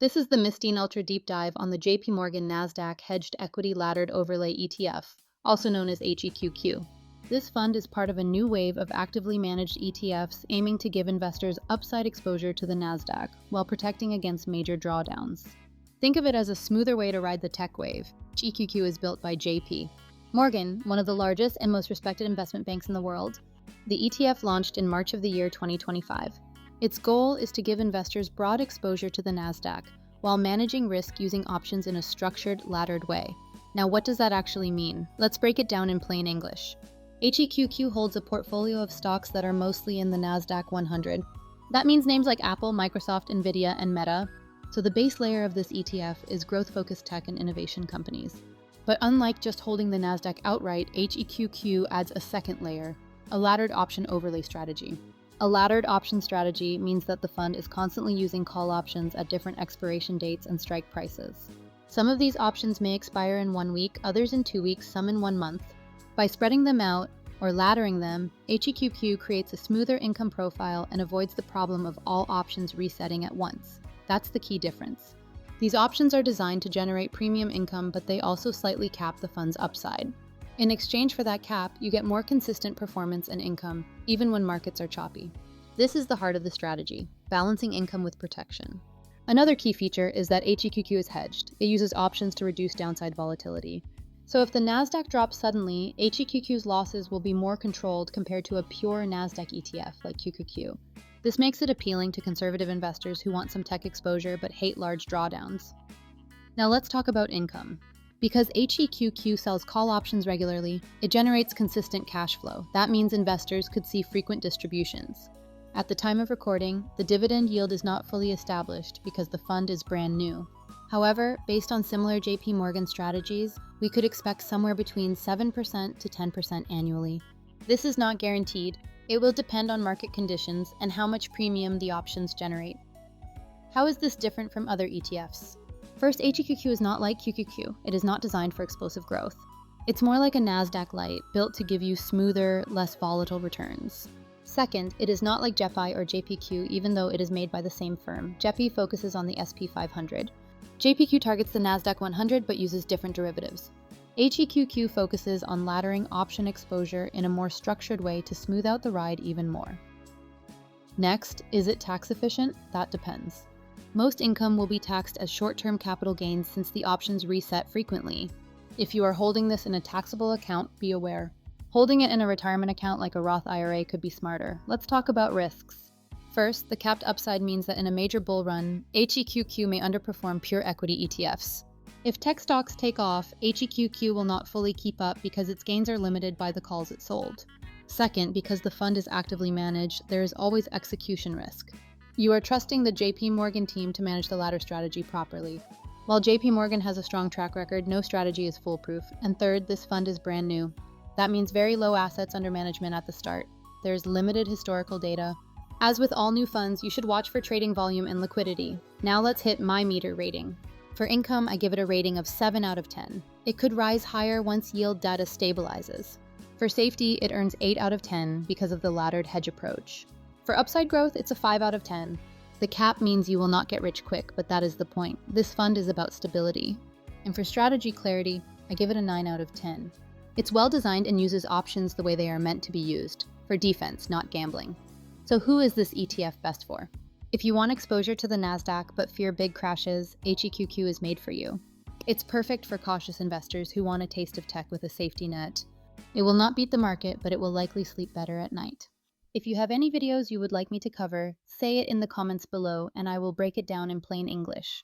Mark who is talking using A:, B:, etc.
A: This is the Mistine Deep Dive on the JPMorgan Nasdaq Hedged Equity Laddered Overlay ETF, also known as HEQQ. This fund is part of a new wave of actively managed ETFs aiming to give investors upside exposure to the Nasdaq while protecting against major drawdowns. Think of it as a smoother way to ride the tech wave. HEQQ is built by JPMorgan, one of the largest and most respected investment banks in the world. The ETF launched in March of the year 2025. Its goal is to give investors broad exposure to the Nasdaq while managing risk using options in a structured, laddered way. Now, what does that actually mean? Let's break it down in plain English. HEQQ holds a portfolio of stocks that are mostly in the Nasdaq 100. That means names like Apple, Microsoft, Nvidia, and Meta. So the base layer of this ETF is growth-focused tech and innovation companies. But unlike just holding the Nasdaq outright, HEQQ adds a second layer, a laddered option overlay strategy. A laddered option strategy means that the fund is constantly using call options at different expiration dates and strike prices. Some of these options may expire in 1 week, others in 2 weeks, some in 1 month. By spreading them out, or laddering them, HEQQ creates a smoother income profile and avoids the problem of all options resetting at once. That's the key difference. These options are designed to generate premium income, but they also slightly cap the fund's upside. In exchange for that cap, you get more consistent performance and income, even when markets are choppy. This is the heart of the strategy, balancing income with protection. Another key feature is that HEQQ is hedged. It uses options to reduce downside volatility. So if the Nasdaq drops suddenly, HEQQ's losses will be more controlled compared to a pure Nasdaq ETF like QQQ. This makes it appealing to conservative investors who want some tech exposure but hate large drawdowns. Now let's talk about income. Because HEQQ sells call options regularly, it generates consistent cash flow. That means investors could see frequent distributions. At the time of recording, the dividend yield is not fully established because the fund is brand new. However, based on similar JPMorgan strategies, we could expect somewhere between 7% to 10% annually. This is not guaranteed. It will depend on market conditions and how much premium the options generate. How is this different from other ETFs? First, HEQQ is not like QQQ. It is not designed for explosive growth. It's more like a Nasdaq light, built to give you smoother, less volatile returns. Second, it is not like JEPI or JPQ, even though it is made by the same firm. JEPI focuses on the SP 500. JPQ targets the Nasdaq 100 but uses different derivatives. HEQQ focuses on laddering option exposure in a more structured way to smooth out the ride even more. Next, is it tax efficient? That depends. Most income will be taxed as short-term capital gains since the options reset frequently. If you are holding this in a taxable account, be aware. Holding it in a retirement account like a Roth IRA could be smarter. Let's talk about risks. First, the capped upside means that in a major bull run, HEQQ may underperform pure equity ETFs. If tech stocks take off, HEQQ will not fully keep up because its gains are limited by the calls it sold. Second, because the fund is actively managed, there is always execution risk. You are trusting the JPMorgan team to manage the ladder strategy properly. While JPMorgan has a strong track record, no strategy is foolproof. And third, this fund is brand new. That means very low assets under management at the start. There's limited historical data. As with all new funds, you should watch for trading volume and liquidity. Now let's hit my meter rating. For income, I give it a rating of 7 out of 10. It could rise higher once yield data stabilizes. For safety, it earns 8 out of 10 because of the laddered hedge approach. For upside growth, it's a 5 out of 10. The cap means you will not get rich quick, but that is the point. This fund is about stability. And for strategy clarity, I give it a 9 out of 10. It's well designed and uses options the way they are meant to be used, for defense, not gambling. So who is this ETF best for? If you want exposure to the Nasdaq but fear big crashes, HEQQ is made for you. It's perfect for cautious investors who want a taste of tech with a safety net. It will not beat the market, but it will likely sleep better at night. If you have any videos you would like me to cover, say it in the comments below and I will break it down in plain English.